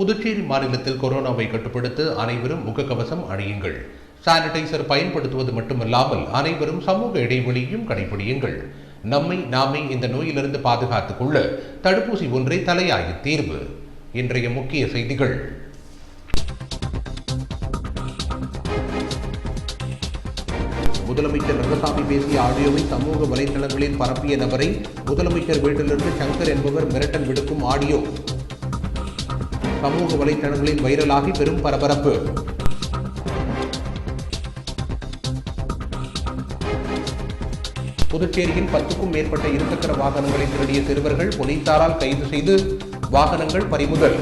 புதுச்சேரி மாநிலத்தில் கொரோனாவை கட்டுப்படுத்த அனைவரும் முகக்கவசம் அணியுங்கள். சானிடைசர் பயன்படுத்துவது மட்டுமல்லாமல் அனைவரும் சமூக இடைவெளியும் கடைபிடியுங்கள். நம்மை நாமே இந்த நோயிலிருந்து பாதுகாத்துக் கொள்ள தடுப்பூசி ஒன்றே தலையாய தீர்வு. இன்றைய முக்கிய செய்திகள். முதலமைச்சர் ரங்கசாமி பேசிய ஆடியோவை சமூக வலைதளங்களில் பரப்பிய நபரை முதலமைச்சர் வீட்டிலிருந்து சங்கர் என்பவர் மிரட்டல் விடுக்கும் ஆடியோ சமூக வலைதளங்களில் வைரலாகி பெரும் பரபரப்பு. புதுச்சேரியில் 10க்கும் மேற்பட்ட இருசக்கர வாகனங்களை திருடிய சிறுவர்கள் போலீசாரால் கைது செய்து வாகனங்கள் பறிமுதல்.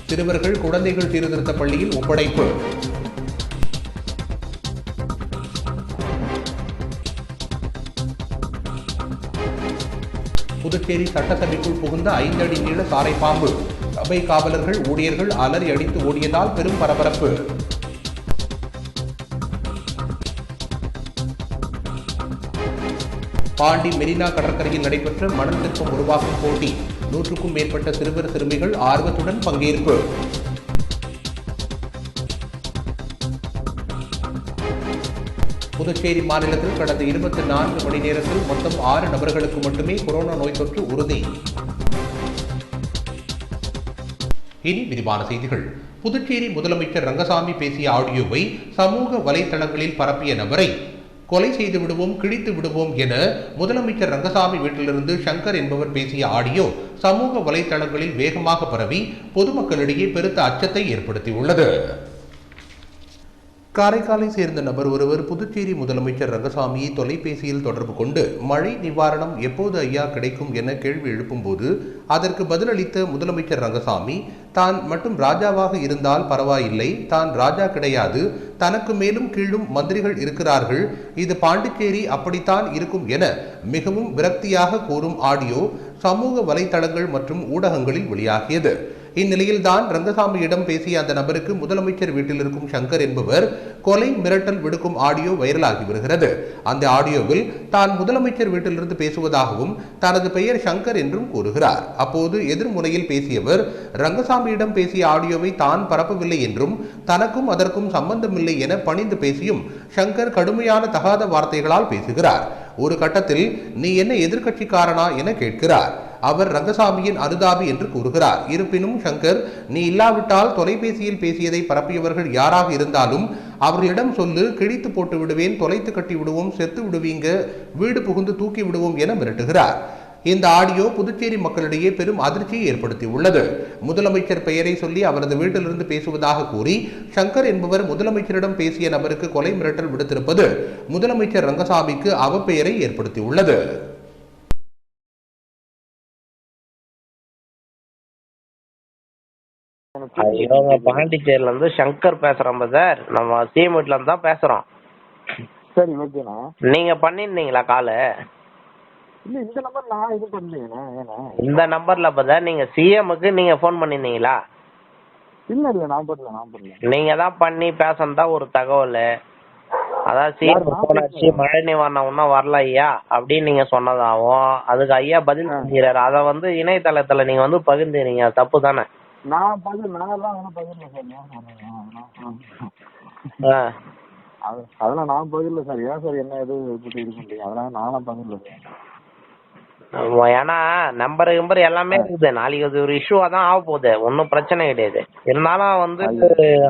சிறுவர்கள் குழந்தைகள் சீர்திருத்த பள்ளியில் ஒப்படைப்பு. புதுச்சேரி சட்டசபைக்குள் புகுந்த 5 அடி நீள சாரை பாம்பு. சபை காவலர்கள் ஊழியர்கள் அலறி அடித்து ஓடியதால் பெரும் பரபரப்பு. பாண்டி மெரினா கடற்கரையில் நடைபெற்ற மணல் சிற்பம் உருவாக்கும் போட்டி. 100க்கும் மேற்பட்ட சிறுவர் சிறுமிகள் ஆர்வத்துடன் பங்கேற்பு. புதுச்சேரி மாநிலத்தில் கடந்த 24 மணி நேரத்தில் மொத்தம் 6 நபர்களுக்கு மட்டுமே கொரோனா நோய் தொற்று உறுதி. இனி விரிவான செய்திகள். புதுச்சேரி முதலமைச்சர் ரங்கசாமி பேசிய ஆடியோவை சமூக வலைதளங்களில் பரப்பிய நபரை கொலை செய்து விடுவோம், கிழித்து விடுவோம் என முதலமைச்சர் ரங்கசாமி வீட்டிலிருந்து சங்கர் என்பவர் பேசிய ஆடியோ சமூக வலைதளங்களில் வேகமாக பரவி பொதுமக்களிடையே பெருத்த அச்சத்தை ஏற்படுத்தியுள்ளது. காரைக்காலை சேர்ந்த நபர் ஒருவர் புதுச்சேரி முதலமைச்சர் ரங்கசாமியை தொலைபேசியில் தொடர்பு கொண்டு மழை நிவாரணம் எப்போது ஐயா கிடைக்கும் என கேள்வி எழுப்பும்போது அதற்கு பதிலளித்த முதலமைச்சர் ரங்கசாமி, தான் மட்டும் ராஜாவாக இருந்தால் பரவாயில்லை, தான் ராஜா கிடையாது, தனக்கு மேலும் கீழும் மந்திரிகள் இருக்கிறார்கள், இது பாண்டிச்சேரி அப்படித்தான் இருக்கும் என மிகவும் விரக்தியாக கூறும் ஆடியோ சமூக வலைதளங்கள் மற்றும் ஊடகங்களில் வெளியாகியது. இந்நிலையில்தான் ரங்கசாமியிடம் பேசிய அந்த நபருக்கு முதலமைச்சர் வீட்டில் இருக்கும் சங்கர் என்பவர் கொலை மிரட்டல் விடுக்கும் ஆடியோ வைரலாகி வருகிறது. அந்த ஆடியோவில் தான் முதலமைச்சர் வீட்டிலிருந்து பேசுவதாகவும் தனது பெயர் சங்கர் என்றும் கூறுகிறார். அப்போது எதிர்முனையில் பேசியவர் ரங்கசாமியிடம் பேசிய ஆடியோவை தான் பரப்பவில்லை என்றும் தனக்கும் அதற்கும் சம்பந்தமில்லை என பணிந்து பேசியும் சங்கர் கடுமையான தகாத வார்த்தைகளால் பேசுகிறார். ஒரு கட்டத்தில் நீ என்ன எதிர்கட்சிக்காரனா என கேட்கிறார். அவர் ரங்கசாமியின் அனுதாபி என்று கூறுகிறார். இருப்பினும் சங்கர், நீ இல்லாவிட்டால் தொலைபேசியில் பேசியதை பரப்பியவர்கள் யாராக இருந்தாலும் அவர்களிடம் சொல்லு, கிழித்து போட்டு விடுவேன், தொலைத்து கட்டி விடுவோம், செத்து விடுவீங்க, வீடு புகுந்து தூக்கி விடுவோம் என மிரட்டுகிறார். இந்த ஆடியோ புதுச்சேரி மக்களிடையே பெரும் அதிர்ச்சியை ஏற்படுத்தியுள்ளது. முதலமைச்சர் பெயரை சொல்லி அவரது வீட்டிலிருந்து பேசுவதாக கூறி சங்கர் என்பவர் முதலமைச்சரிடம் பேசிய நபருக்கு கொலை மிரட்டல் விடுத்திருப்பது முதலமைச்சர் ரங்கசாமிக்கு அவப்பெயரை ஏற்படுத்தியுள்ளது. இவங்க பாண்டிச்சேரியில இருந்து சங்கர் பேசுறோம் சார். நம்ம சீமெட்ல இருந்து தான் பேசுறோம். சரி, ஓகேண்ணா. நீங்க பண்ணிருந்தீங்களா காலு? இல்ல, இந்த நம்பர் நான் இது பண்ணலீங்கண்ணா. ஏன்னா இந்த நம்பர்ல சார் நீங்க சிஎம்க்கு நீங்க ஃபோன் பண்ணிருந்தீங்களா? இல்ல இல்ல, நான் பண்ணல. நீங்க தான் பண்ணி பேசணுதா ஒரு தகவல். அதாவது சிஎம் ஃபோன் அடிச்சு மழை நிவாரணம் ஒன்னும் வரல ஐயா அப்படின்னு நீங்க சொன்னதாகவும் அதுக்கு ஐயா பதில் செஞ்சுறாரு. அதை இணையதளத்துல நீங்க பகிர்ந்துறீங்க, தப்பு தானே? நான் பகிரல சார். அதெல்லாம் நான் பகிரல சார். ஏன் சார் என்ன எது இது பண்றீங்க? அதெல்லாம் நானும் பகிரல சார். ஏன்னா நம்பர் எல்லாமே இருக்குது. நாளைக்கு அது ஒரு இஷ்யூவா தான் ஆக போகுது, ஒன்னும் பிரச்சனை கிடையாது. இருந்தாலும்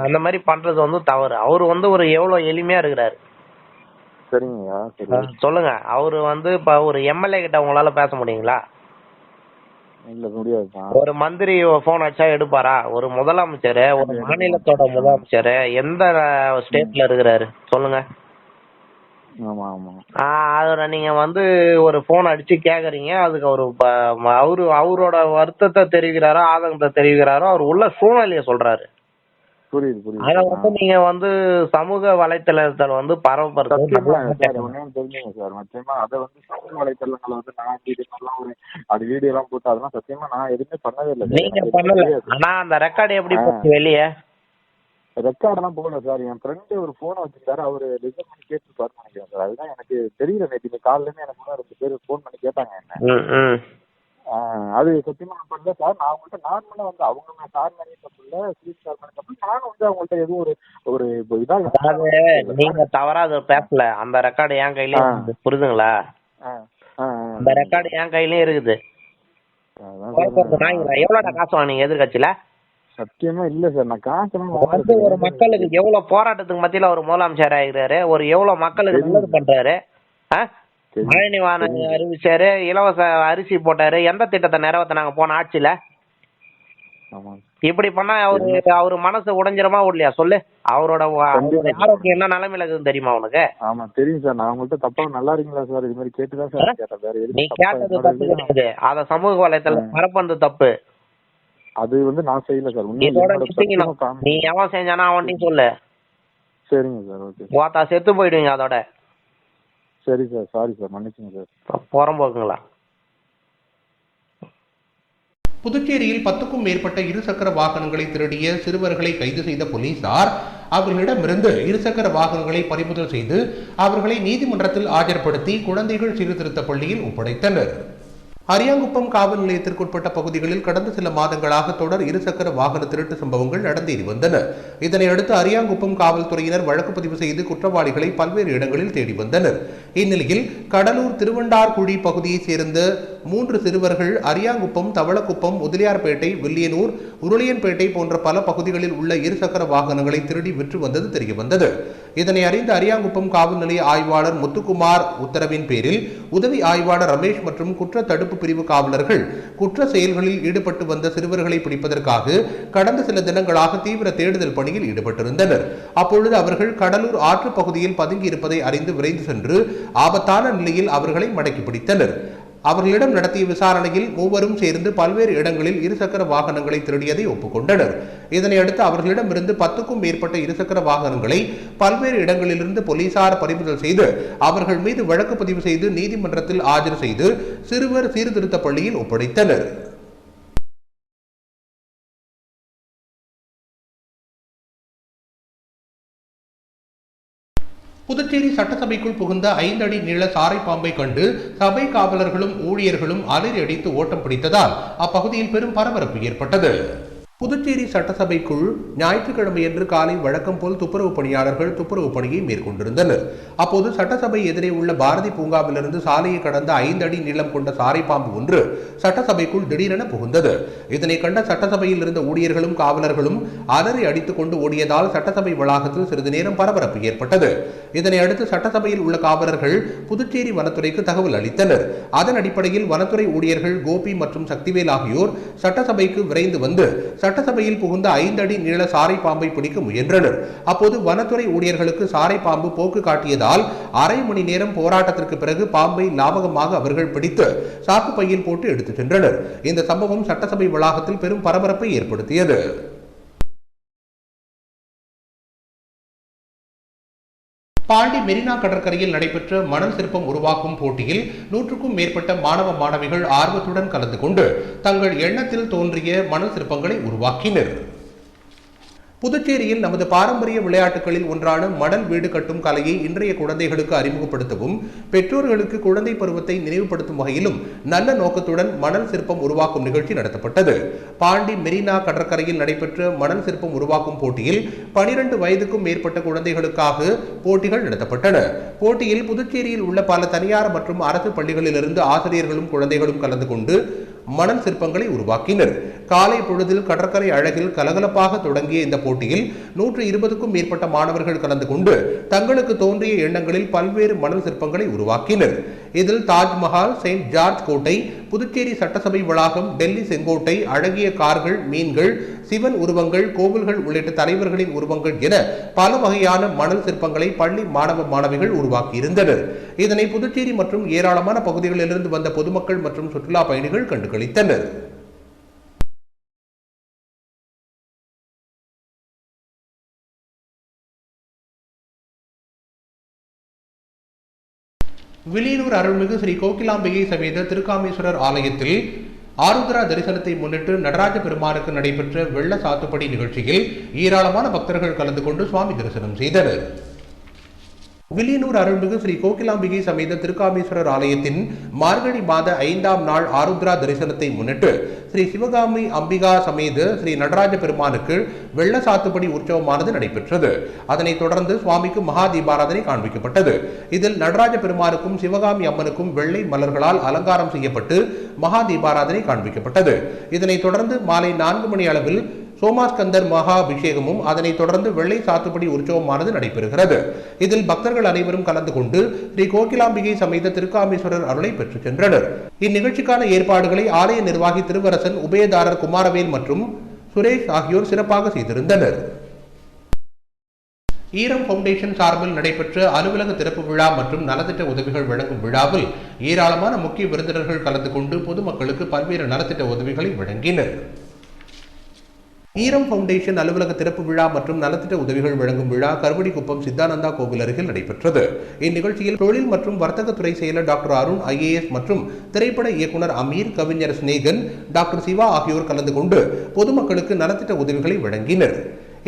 அந்த மாதிரி பண்றது தவறு. அவரு ஒரு எவ்வளவு எளிமையா இருக்கிறாரு. சரிங்கய்யா, சொல்லுங்க. அவரு இப்ப ஒரு எம்எல்ஏ கிட்ட உங்களால பேச முடியுங்களா? இல்ல, முடியாது. ஒரு மந்திரி போன் அடிச்சா எடுப்பாரா? ஒரு முதலமைச்சர், ஒரு மாநிலத்தோட முதலமைச்சர் எந்த ஸ்டேட்ல இருக்கிறாரு சொல்லுங்க. அதுல நீங்க ஒரு போன் அடிச்சு கேக்குறீங்க, அதுக்கு அவரோட வருத்தத்தை தெரிவிக்கிறாரோ ஆதங்கத்தை தெரிவிக்கிறாரோ அவர் உள்ள சூழ்நிலைய சொல்றாரு. அத நீங்க சமூக வலைத்தளத்துல பரவப்படுறது தெரிஞ்சுங்க சார். நிச்சயமா அதை சமூக வலைத்தளங்களை நான் அது வீடியோ எல்லாம் போட்டு அதெல்லாம் சத்தியமா நான் எதுவுமே பண்ணவே இல்லை. நீங்க பண்ணல. ஆனா அந்த ரெக்கார்டு எப்படி போச்சு வெளியே? ரெக்கார்ட் எல்லாம் போகல சார். என் ஃப்ரெண்டு ஒரு போன் வச்சிருக்காரு, அவரு ரிசர்வ் பண்ணி கேட்டுருப்பாருன்னு நினைக்கிறேன் சார். அதுதான் எனக்கு தெரியல. நேற்று காலையில இருந்து எனக்கு 2 பேர் போன் பண்ணி கேட்டாங்க என்ன. அது சத்தியமா நான் பண்ணல சார். நான் அவங்கள்ட்ட நார்மலா வந்து அவங்க சார் மேலேயும் தப்பு இல்லை, ஸ்வீட் சார் மேலே தப்பு. நானும் வந்து அவங்கள்ட்ட எதுவும் ஒரு ஒரு இதாக நீங்க தவறா அதை பேசல. அந்த ரெக்கார்டு என் கையிலயும் இருக்குது, புரியுதுங்களா? அந்த ரெக்கார்டு என் கையிலயும் இருக்குது. எவ்வளோடா காசு வாங்கினீங்க எதிர்கட்சியில? சத்தியமா இல்ல சார். நான் காசு வந்து ஒரு மக்களுக்கு எவ்வளவு போராட்டத்துக்கு மத்தியில ஒரு முதலமைச்சர் ஆகிறாரு, ஒரு எவ்வளவு மக்களுக்கு நல்லது பண்றாரு. மழை நிவாரணம் அறிவிச்சாரு, இலவச அரிசி போட்டாரு. எந்த திட்டத்தை நிறைவேற்றினாங்க போன ஆட்சியில? இப்படி பண்ணா அவரு மனசு உடைஞ்சிரமா இல்லையா சொல்லு? அவரோட ஆரோக்கியம் என்ன நிலைமையில இருக்குன்னு தெரியுமா உனக்கு? ஆமா தெரியும் சார். நான் உங்கள்கிட்ட தப்பா நல்லா இருக்கீங்களா சார் இது மாதிரி கேட்டுதான் சார் கேட்டேன். நீ கேட்டது தப்பு கிடையாது, அத சமூக வலைத்தள பரப்புறது தப்பு. அது வந்து நான் செய்யல சார். நீ எவன் செஞ்சானா அவன்டையும் சொல்லு. சரிங்க சார். ஓகே. ஓத்தா செத்து போயிடுவீங்க அதோட. சரி சார். சாரி சார், மன்னிச்சுங்க சார். புறம்போக்குங்களா? புதுச்சேரியில் 10க்கும் மேற்பட்ட இருசக்கர வாகனங்களை திருடிய சிறுவர்களை கைது செய்த போலீசார் அவர்களிடமிருந்து இருசக்கர வாகனங்களை பறிமுதல் செய்து அவர்களை நீதிமன்றத்தில் ஆஜர்படுத்தி குழந்தைகள் சீர்திருத்த பள்ளியில் ஒப்படைத்தனர். அரியாங்குப்பம் காவல் நிலையத்திற்குட்பட்ட பகுதிகளில் கடந்த சில மாதங்களாக தொடர் இருசக்கர வாகன திருட்டு சம்பவங்கள் நடந்தேறி வந்தன. இதனையடுத்து அரியாங்குப்பம் காவல்துறையினர் வழக்கு பதிவு செய்து குற்றவாளிகளை பல்வேறு இடங்களில் தேடி வந்தனர். இந்நிலையில் கடலூர் திருவண்டார்குழி பகுதியைச் சேர்ந்த 3 சிறுவர்கள் அரியாங்குப்பம், தவளக்குப்பம், முதலியார்பேட்டை, வில்லியனூர், உருளையன்பேட்டை போன்ற பல பகுதிகளில் உள்ள இருசக்கர வாகனங்களை திருடி விற்று வந்தது தெரியவந்தது. இதனை அறிந்த அரியாங்குப்பம் காவல் நிலைய ஆய்வாளர் முத்துக்குமார் உத்தரவின் பேரில் உதவி ஆய்வாளர் ரமேஷ் மற்றும் குற்ற தடுப்பு பிரிவு காவலர்கள் குற்ற செயல்களில் ஈடுபட்டு வந்த சிறுவர்களை பிடிப்பதற்காக கடந்த சில தினங்களாக தீவிர தேடுதல் பணியில் ஈடுபட்டிருந்தனர். அப்பொழுது அவர்கள் கடலூர் ஆற்று பகுதியில் பதுங்கி இருப்பதை அறிந்து விரைந்து சென்று ஆபத்தான நிலையில் அவர்களை மடக்கி பிடித்தனர். அவர்களிடம் நடத்திய விசாரணையில் மூவரும் சேர்ந்து பல்வேறு இடங்களில் இருசக்கர வாகனங்களை திருடியதை ஒப்புக்கொண்டனர். இதனையடுத்து அவர்களிடமிருந்து 10க்கும் மேற்பட்ட இருசக்கர வாகனங்களை பல்வேறு இடங்களிலிருந்து போலீசார் பறிமுதல் செய்து அவர்கள் மீது வழக்கு பதிவு செய்து நீதிமன்றத்தில் ஆஜர் செய்து சிறுவர் சீர்திருத்த பள்ளியில் ஒப்படைத்தனர். புதுச்சேரி சட்டசபைக்குள் புகுந்த 5 அடி நீள சாரை பாம்பை கண்டு சபை காவலர்களும் ஊழியர்களும் அலறி அடித்து ஓட்டம் பிடித்ததால் அப்பகுதியில் பெரும் பரபரப்பு ஏற்பட்டது. புதுச்சேரி சட்டசபைக்குள் ஞாயிற்றுக்கிழமையன்று காலை வழக்கம் போல் துப்புரவு பணியாளர்கள் துப்புரவு பணியை மேற்கொண்டிருந்தனர். அப்போது சட்டசபை எதிரே உள்ள பாரதி பூங்காவிலிருந்து சாலையை கடந்த 5 அடி நீளம் கொண்ட சாரை பாம்பு ஒன்று சட்டசபைக்குள் திடீரென புகுந்தது. இதனை கண்ட சட்டசபையில் இருந்த ஊழியர்களும் காவலர்களும் அலறி அடித்துக் கொண்டு ஓடியதால் சட்டசபை வளாகத்தில் சிறிது நேரம் பரபரப்பு ஏற்பட்டது. இதனை அடுத்து சட்டசபையில் உள்ள காவலர்கள் புதுச்சேரி வனத்துறைக்கு தகவல் அளித்தனர். அதன் அடிப்படையில் வனத்துறை ஊழியர்கள் கோபி மற்றும் சக்திவேல் ஆகியோர் சட்டசபைக்கு விரைந்து வந்து சட்டசபையில் புகுந்த 5 அடி நீள சாரை பாம்பை பிடிக்க முயன்றனர். அப்போது வனத்துறை ஊழியர்களுக்கு சாரை பாம்பு போக்கு காட்டியதால் அரை மணி நேரம் போராட்டத்திற்கு பிறகு பாம்பை லாபகமாக அவர்கள் பிடித்து சாக்கு பையில் போட்டு எடுத்துச் சென்றனர். இந்த சம்பவம் சட்டசபை வளாகத்தில் பெரும் பரபரப்பை ஏற்படுத்தியது. பாண்டி மெரினா கடற்கரையில் நடைபெற்ற மணல் சிற்பம் உருவாக்கும் போட்டியில் 100க்கும் மேற்பட்ட மாணவ மாணவிகள் ஆர்வத்துடன் கலந்து கொண்டு தங்கள் எண்ணத்தில் தோன்றிய மணல் சிற்பங்களை உருவாக்கினர். புதுச்சேரியில் நமது பாரம்பரிய விளையாட்டுகளில் ஒன்றான மணல் வீடு கட்டும் கலையை இன்றைய குழந்தைகளுக்கு அறிமுகப்படுத்தவும் பெற்றோர்களுக்கு குழந்தை பருவத்தை நினைவுபடுத்தும் வகையிலும் நல்ல நோக்கத்துடன் மணல் சிற்பம் உருவாக்கும் நிகழ்ச்சி நடத்தப்பட்டது. பாண்டி மெரினா கடற்கரையில் நடைபெற்ற மணல் சிற்பம் உருவாக்கும் போட்டியில் 12 வயதுக்கும் மேற்பட்ட குழந்தைகளுக்காக போட்டிகள் நடத்தப்பட்டன. போட்டியில் புதுச்சேரியில் உள்ள பல தனியார் மற்றும் அரசு பள்ளிகளிலிருந்து ஆசிரியர்களும் குழந்தைகளும் கலந்து கொண்டு மணல் சிற்பங்களை உருவாக்கினர். காலை பொழுதில் கடற்கரை அழகில் கலகலப்பாக தொடங்கிய இந்த போட்டியில் 120க்கும் மேற்பட்ட மாணவர்கள் கலந்து கொண்டு தங்களுக்கு தோன்றிய எண்ணங்களில் பல்வேறு மணல் சிற்பங்களை உருவாக்கினர். இதில் தாஜ்மஹால், செயின்ட் ஜார்ஜ் கோட்டை, புதுச்சேரி சட்டசபை வளாகம், டெல்லி செங்கோட்டை, அழகிய கார்கள், மீன்கள், சிவன் உருவங்கள், கோவில்கள் உள்ளிட்ட தலைவர்களின் உருவங்கள் என பல வகையான மணல் சிற்பங்களை பள்ளி மாணவ மாணவிகள் உருவாக்கியிருந்தனர். இதனை புதுச்சேரி மற்றும் ஏராளமான பகுதிகளிலிருந்து வந்த பொதுமக்கள் மற்றும் சுற்றுலா பயணிகள் கண்டுகளித்தனர். வில்லியனூர் அருள்மிகு ஸ்ரீ கோகிலாம்பிகை சமேத திருக்காமேஸ்வரர் ஆலயத்தில் ஆருத்ரா தரிசனத்தை முன்னிட்டு நடராஜ பெருமானுக்கு நடைபெற்ற வெள்ள சாத்துப்படி நிகழ்ச்சியில் ஏராளமான பக்தர்கள் கலந்து கொண்டு சுவாமி தரிசனம் செய்தனர். வில்லியனூர் அருள்மிகு ஸ்ரீ கோகிலாம்பிகை சமேத திருக்காமேஸ்வரர் ஆலயத்தின் மார்கழி மாத 5ஆம் நாள் ஆருத்ரா தரிசனத்தை முன்னிட்டு ஸ்ரீ சிவகாமி அம்பிகா சமேத ஸ்ரீ நடராஜ பெருமானுக்கு வெள்ள சாத்துப்படி உற்சவமானது நடைபெற்றது. அதனைத் தொடர்ந்து சுவாமிக்கு மகா தீபாராதனை காண்பிக்கப்பட்டது. இதில் நடராஜ பெருமானுக்கும் சிவகாமி அம்மனுக்கும் வெள்ளை மலர்களால் அலங்காரம் செய்யப்பட்டு மகா தீபாராதனை காண்பிக்கப்பட்டது. இதனைத் தொடர்ந்து மாலை 4 மணி அளவில் சோமாஸ்கந்தர் மகா அபிஷேகமும் அதனைத் தொடர்ந்து வெள்ளை சாத்துப்படி உற்சவமானது நடைபெறுகிறது. இதில் பக்தர்கள் அனைவரும் கலந்து கொண்டு ஸ்ரீ கோகிலாம்பிகை சமேத திருக்காமேஸ்வரர் அருளை பெற்றுச் சென்றனர். இந்நிகழ்ச்சிக்கான ஏற்பாடுகளை ஆலய நிர்வாகி திருவரசன், உபயதாரர் குமாரவேல் மற்றும் சுரேஷ் ஆகியோர் சிறப்பாக செய்திருந்தனர். ஈரம் ஃபவுண்டேஷன் சார்பில் நடைபெற்ற அலுவலக திறப்பு விழா மற்றும் நலத்திட்ட உதவிகள் வழங்கும் விழாவில் ஏராளமான முக்கிய விருந்தினர்கள் கலந்து கொண்டு பொதுமக்களுக்கு பல்வேறு நலத்திட்ட உதவிகளை வழங்கினர். ஈரம் ஃபவுண்டேஷன் அலுவலக திறப்பு விழா மற்றும் நலத்திட்ட உதவிகள் வழங்கும் விழா கருவடிக்குப்பம் சித்தானந்தா கோவில் அருகில் நடைபெற்றது. இந்நிகழ்ச்சியில் தொழில் மற்றும் வர்த்தகத்துறை செயலர் டாக்டர் அருண் IAS மற்றும் திரைப்பட இயக்குனர் அமீர், கவிஞர் ஸ்நேகன், டாக்டர் சிவா ஆகியோர் கலந்து கொண்டு பொதுமக்களுக்கு நலத்திட்ட உதவிகளை வழங்கினர்.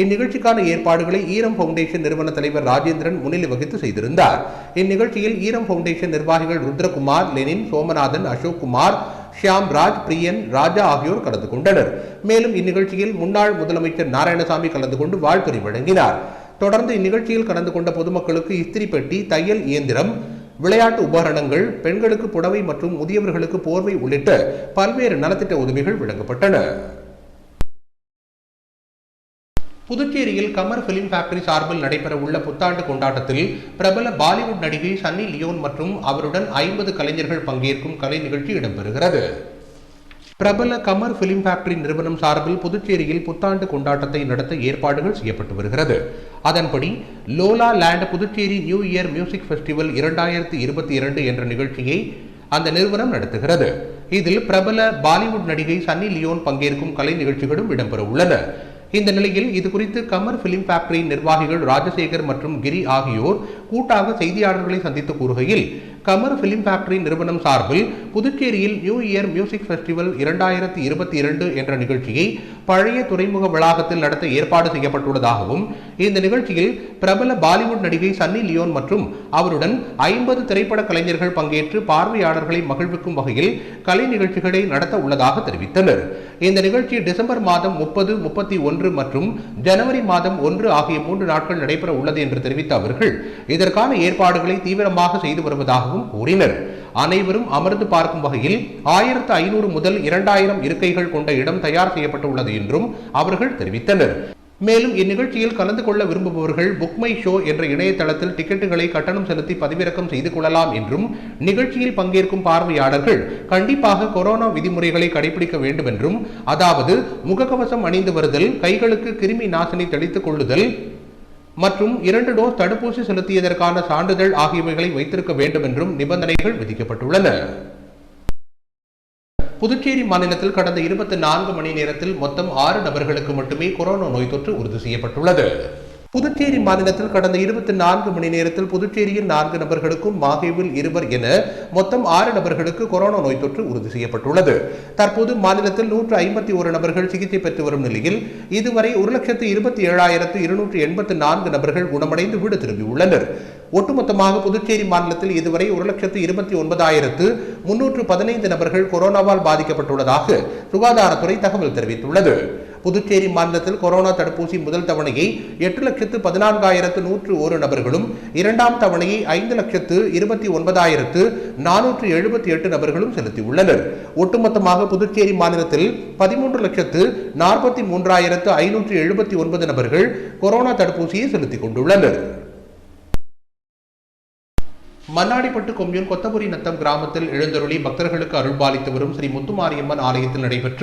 இந்நிகழ்ச்சிக்கான ஏற்பாடுகளை ஈரம் ஃபவுண்டேஷன் நிறுவன தலைவர் ராஜேந்திரன் முன்னிலை வகித்து செய்திருந்தார். இந்நிகழ்ச்சியில் ஈரம் ஃபவுண்டேஷன் நிர்வாகிகள் ருத்ரகுமார், லெனின், சோமநாதன், அசோக் குமார், ஷியாம் ராஜ், பிரியன், ராஜா ஆகியோர் கலந்து கொண்டனர். மேலும் இந்நிகழ்ச்சியில் முன்னாள் முதலமைச்சர் நாராயணசாமி கலந்து கொண்டு வாழ்த்துரை வழங்கினார். தொடர்ந்து இந்நிகழ்ச்சியில் கலந்து கொண்ட பொதுமக்களுக்கு இஸ்திரி பெட்டி, தையல் இயந்திரம், விளையாட்டு உபகரணங்கள், பெண்களுக்கு புடவை மற்றும் முதியவர்களுக்கு போர்வை உள்ளிட்ட பல்வேறு நலத்திட்ட உதவிகள் வழங்கப்பட்டன. புதுச்சேரியில் கமர் பிலிம் ஃபேக்டரி சார்பில் நடைபெற உள்ள புத்தாண்டு கொண்டாட்டத்தில் பிரபல பாலிவுட் நடிகை சன்னி லியோன் மற்றும் அவருடன் 50 கலைஞர்கள் பங்கேற்கும் கலை நிகழ்ச்சி இடம்பெறுகிறது. பிரபல கமர் பிலிம் ஃபேக்டரி நிறுவனம் சார்பில் புதுச்சேரியில் புத்தாண்டு கொண்டாட்டத்தை நடத்த ஏற்பாடுகள் செய்யப்பட்டு வருகிறது. அதன்படி Lola Land Puducherry new year music festival 2022 என்ற நிகழ்ச்சியை அந்த நிறுவனம் நடத்துகிறது. இதில் பிரபல பாலிவுட் நடிகை சன்னி லியோன் பங்கேற்கும் கலை நிகழ்ச்சிகளும் இடம்பெற உள்ளன. இந்த நிலையில் இது குறித்து கமர் பிலிம் ஃபேக்டரி நிர்வாகிகள் ராஜசேகர் மற்றும் கிரி ஆகியோர் கூட்டாக செய்தியாளர்களை சந்தித்து கூறுகையில், கமர் பிலிம் ஃபேக்டரி நிறுவனம் சார்பில் புதுச்சேரியில் நியூ இயர் மியூசிக் ஃபெஸ்டிவல் 2022 என்ற நிகழ்ச்சியை பழைய துறைமுக வளாகத்தில் நடத்த ஏற்பாடு செய்யப்பட்டுள்ளதாகவும், இந்த நிகழ்ச்சியில் பிரபல பாலிவுட் நடிகை சன்னி லியோன் மற்றும் அவருடன் 50 திரைப்பட கலைஞர்கள் பங்கேற்று பார்வையாளர்களை மகிழ்விக்கும் வகையில் கலை நிகழ்ச்சிகளை நடத்த உள்ளதாக தெரிவித்தனர். இந்த நிகழ்ச்சி டிசம்பர் மாதம் 30, 31 மற்றும் ஜனவரி மாதம் 1 ஆகிய 3 நாட்கள் நடைபெற உள்ளது என்று தெரிவித்த அவர்கள் இதற்கான ஏற்பாடுகளை தீவிரமாக செய்து வருவதாகவும் கூறினர். அனைவரும் அமர்ந்து பார்க்கும் வகையில் 1500 முதல் 2000 இருக்கைகள் கொண்ட இடம் தயார் செய்யப்பட்டுள்ளது என்றும் அவர்கள் தெரிவித்தனர். மேலும் இந்நிகழ்ச்சியில் கலந்து கொள்ள விரும்புபவர்கள் புக்மை ஷோ என்ற இணையதளத்தில் டிக்கெட்டுகளை கட்டணம் செலுத்தி பதிவிறக்கம் செய்து கொள்ளலாம் என்றும், நிகழ்ச்சியில் பங்கேற்கும் பார்வையாளர்கள் கண்டிப்பாக கொரோனா விதிமுறைகளை கடைபிடிக்க வேண்டும் என்றும், அதாவது முகக்கவசம் அணிந்து வருதல், கைகளுக்கு கிருமி நாசினி தெளித்துக் கொள்ளுதல் மற்றும் 2 டோஸ் தடுப்பூசி செலுத்தியதற்கான சான்றிதழ் ஆகியவைகளை வைத்திருக்க வேண்டும் என்றும் நிபந்தனைகள் விதிக்கப்பட்டுள்ளன. புதுச்சேரி மாநிலத்தில் கடந்த 24 மணி நேரத்தில் மொத்தம் 6 நபர்களுக்கு மட்டுமே கொரோனா நோய் தொற்று உறுதி செய்யப்பட்டுள்ளது. புதுச்சேரி மாநிலத்தில் கடந்த 24 மணி நேரத்தில் புதுச்சேரியில் 4 நபர்களுக்கும் மாஹேவில் 2 என மொத்தம் 6 நபர்களுக்கு கொரோனா நோய் தொற்று உறுதி செய்யப்பட்டுள்ளது. தற்போது மாநிலத்தில் 151 நபர்கள் சிகிச்சை பெற்று வரும் நிலையில் இதுவரை 1,27,284 நபர்கள் குணமடைந்து வீடு திரும்பியுள்ளனர். ஒட்டுமொத்தமாக புதுச்சேரி மாநிலத்தில் இதுவரை 1,29,315 நபர்கள் கொரோனாவால் பாதிக்கப்பட்டுள்ளதாக சுகாதாரத்துறை தகவல் தெரிவித்துள்ளது. புதுச்சேரி மாநிலத்தில் கொரோனா தடுப்பூசி முதல் தவணையை 8,14,101 நபர்களும், இரண்டாம் தவணையை 5,29,478 நபர்களும் செலுத்தியுள்ளனர். ஒட்டுமொத்தமாக புதுச்சேரி மாநிலத்தில் 13,43,579 நபர்கள் கொரோனா தடுப்பூசியை செலுத்திக் கொண்டுள்ளனர். மண்ணாடிப்பட்டு கொம்யூன் கொத்தபுரி நத்தம் கிராமத்தில் எழுந்தருளி பக்தர்களுக்கு அருள்பாலித்து வரும் ஸ்ரீ முத்துமாரியம்மன் ஆலயத்தில் நடைபெற்ற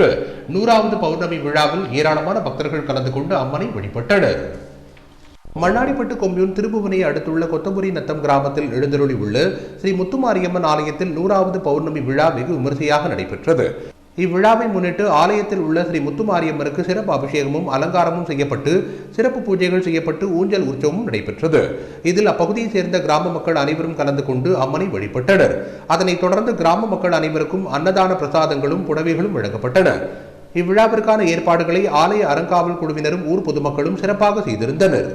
100வது பௌர்ணமி விழாவில் ஏராளமான பக்தர்கள் கலந்து கொண்டு அம்மனை வழிபட்டனர். மண்ணாடிப்பட்டு கொம்யூன் திருபுவனை அடுத்துள்ள கொத்தபுரி நத்தம் கிராமத்தில் எழுந்தருளி உள்ள ஸ்ரீ முத்துமாரியம்மன் ஆலயத்தில் 100வது பௌர்ணமி விழா வெகு விமரிசையாக நடைபெற்றது. இவ்விழாவை முன்னிட்டு ஆலயத்தில் உள்ள ஸ்ரீ முத்துமாரியம்மனுக்கு சிறப்பு அபிஷேகமும் அலங்காரமும் செய்யப்பட்டு சிறப்பு பூஜைகள் செய்யப்பட்டு ஊஞ்சல் உற்சவமும் நடைபெற்றது. இதில் அப்பகுதியை சேர்ந்த கிராம மக்கள் அனைவரும் கலந்து கொண்டு அம்மனை வழிபட்டனர். அதனைத் தொடர்ந்து கிராம மக்கள் அனைவருக்கும் அன்னதான பிரசாதங்களும் புடவைகளும் வழங்கப்பட்டன. இவ்விழாவிற்கான ஏற்பாடுகளை ஆலய அறங்காவல் குழுவினரும் ஊர் பொதுமக்களும் சிறப்பாக செய்திருந்தனர்.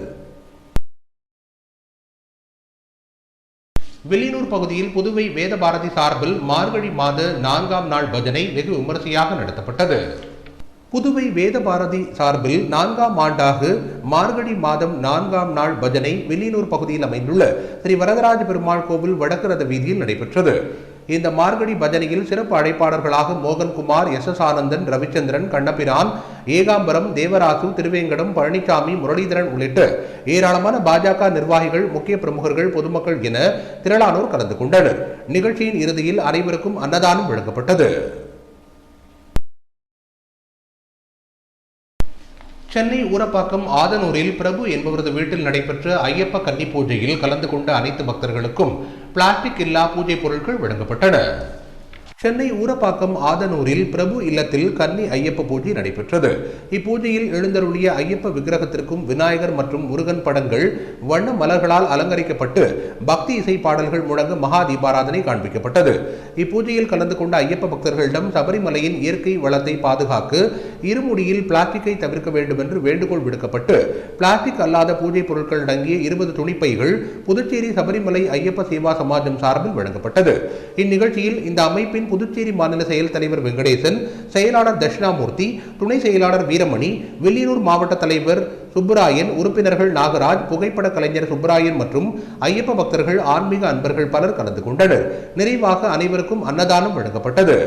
வில்லியனூர் பகுதியில் புதுவை வேதபாரதி சார்பில் மார்கழி மாத 4ஆம் நாள் பஜனை வெகு விமரிசையாக நடத்தப்பட்டது. புதுவை வேதபாரதி சார்பில் 4ஆம் ஆண்டாக மார்கழி மாதம் 4ஆம் நாள் பஜனை வில்லியனூர் பகுதியில் அமைந்துள்ள ஸ்ரீ வரதராஜ பெருமாள் கோவில் வடக்கு ரத வீதியில் நடைபெற்றது. இந்த மார்கழி பஜனையில் சிறப்பு அழைப்பாளர்களாக மோகன்குமார், எஸ் ஆனந்தன், ரவிச்சந்திரன், கண்ணபிரான், ஏகாம்பரம், தேவராசு, திருவேங்கடம், பழனிசாமி, முரளிதரன் உள்ளிட்ட ஏராளமான பாஜக நிர்வாகிகள், முக்கிய பிரமுகர்கள், பொதுமக்கள் என திரளானோர் கலந்து கொண்டனர். நிகழ்ச்சியின் இறுதியில் அனைவருக்கும் அன்னதானம் வழங்கப்பட்டது. சென்னை ஊரப்பாக்கம் ஆதனூரில் பிரபு என்பவரது வீட்டில் நடைபெற்ற ஐயப்ப கன்னி பூஜையில் கலந்து கொண்ட அனைத்து பக்தர்களுக்கும் பிளாஸ்டிக் இல்லா பூஜை பொருட்கள் வழங்கப்பட்டன. சென்னை ஊரப்பாக்கம் ஆதனூரில் பிரபு இல்லத்தில் கன்னி ஐயப்ப பூஜை நடைபெற்றது. இப்பூஜையில் எழுந்தருளிய ஐயப்ப விக்கிரகத்திற்கும் விநாயகர் மற்றும் முருகன் படங்கள் வண்ண மலர்களால் அலங்கரிக்கப்பட்டு பக்தி இசை பாடல்கள் முழங்க மகா தீபாராதனை காண்பிக்கப்பட்டது. இப்பூஜையில் கலந்து கொண்ட ஐயப்ப பக்தர்களிடம் சபரிமலையின் இயற்கை வளத்தை பாதுகாக்க இருமுடியில் பிளாஸ்டிக்கை தவிர்க்க வேண்டும் என்று வேண்டுகோள் விடுக்கப்பட்டு பிளாஸ்டிக் அல்லாத பூஜை பொருட்கள் அடங்கிய 20 துணிப்பைகள் புதுச்சேரி சபரிமலை ஐயப்ப சேவா சமாஜம் சார்பில் வழங்கப்பட்டது. இந்நிகழ்ச்சியில் இந்த அமைப்பின் புதுச்சேரி மாநில செயல் தலைவர் வெங்கடேசன், செயலாளர் தட்சிணாமூர்த்தி, துணை செயலாளர் வீரமணி, வில்லியனூர் மாவட்ட தலைவர் சுப்புராயன், உறுப்பினர்கள் நாகராஜ், புகைப்பட கலைஞர் சுப்புராயன் மற்றும் ஐயப்ப பக்தர்கள், ஆன்மீக அன்பர்கள் பலர் கலந்து கொண்டனர். நிறைவாக அனைவருக்கும் அன்னதானம் வழங்கப்பட்டது.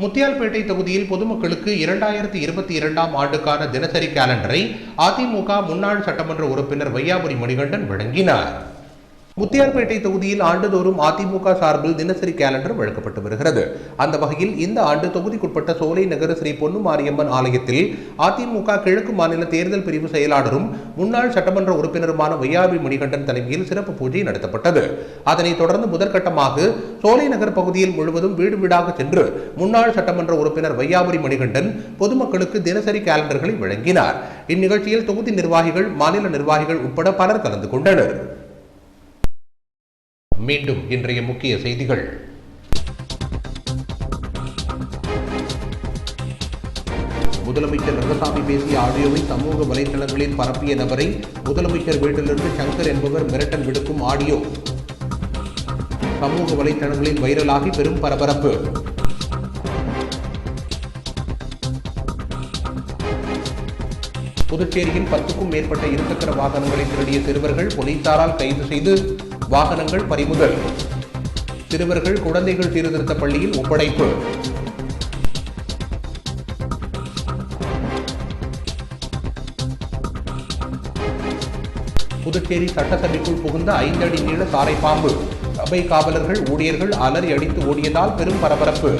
முத்தியால்பேட்டை தொகுதியில் பொதுமக்களுக்கு 2022ஆம் ஆண்டுக்கான தினசரி கேலண்டரை அதிமுக முன்னாள் சட்டமன்ற உறுப்பினர் வையாபுரி மணிகண்டன் வழங்கினார். முத்தியால்பேட்டை தொகுதியில் ஆண்டுதோறும் அதிமுக சார்பில் தினசரி கேலண்டர் வழங்கப்பட்டு வருகிறது. அந்த வகையில் இந்த ஆண்டு தொகுதிக்குட்பட்ட சோலை நகர் ஸ்ரீ பொன்னுமாரியம்மன் ஆலயத்தில் அதிமுக கிழக்கு மாநில தேர்தல் பிரிவு செயலாளரும் முன்னாள் சட்டமன்ற உறுப்பினருமான வையாபுரி மணிகண்டன் தலைமையில் சிறப்பு பூஜை நடத்தப்பட்டது. அதனைத் தொடர்ந்து முதற்கட்டமாக சோலை நகர் பகுதியில் முழுவதும் வீடு வீடாக சென்று முன்னாள் சட்டமன்ற உறுப்பினர் வையாபுரி மணிகண்டன் பொதுமக்களுக்கு தினசரி கேலண்டர்களை வழங்கினார். இந்நிகழ்ச்சியில் தொகுதி நிர்வாகிகள், மாநில நிர்வாகிகள் உட்பட பலர் கலந்து கொண்டனர். மீண்டும் இன்றைய முக்கிய செய்திகள். முதலமைச்சர் ரங்கசாமி பேசிய ஆடியோவை சமூக வலைதளங்களில் பரப்பிய நபரை முதலமைச்சர் வீட்டிலிருந்து சங்கர் என்பவர் மிரட்டல் விடுக்கும் ஆடியோ சமூக வலைதளங்களில் வைரலாகி பெரும் பரபரப்பு. புதுச்சேரியில் 10க்கும் மேற்பட்ட இருசக்கர வாகனங்களை திருடிய சிறுவர்கள் போலீசாரால் கைது செய்து வாகனங்கள் பறிமுதல். சிறுவர்கள் குழந்தைகள் சீர்திருத்த பள்ளியில் ஒப்படைப்பு. புதுச்சேரி சட்டசபைக்குள் புகுந்த 5 அடி நீள சாரை பாம்பு. சபை காவலர்கள், ஊழியர்கள் அலறி அடித்து ஓடியதால் பெரும் பரபரப்பு.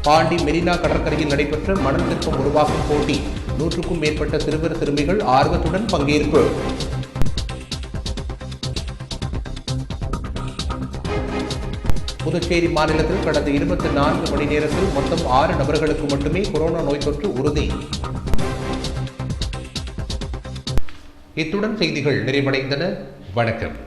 பாண்டி மெரினா கடற்கரையில் நடைபெற்ற மணல் சிற்பம் உருவாக்கும் போட்டி. 100க்கும் மேற்பட்ட சிறுவர் சிறுமிகள் ஆர்வத்துடன் பங்கேற்பு. புதுச்சேரி மாநிலத்தில் கடந்த 24 மணி நேரத்தில் மொத்தம் 6 நபர்களுக்கு மட்டுமே கொரோனா நோய் தொற்று உறுதி. இத்துடன் செய்திகள் நிறைவடைந்தன. வணக்கம்.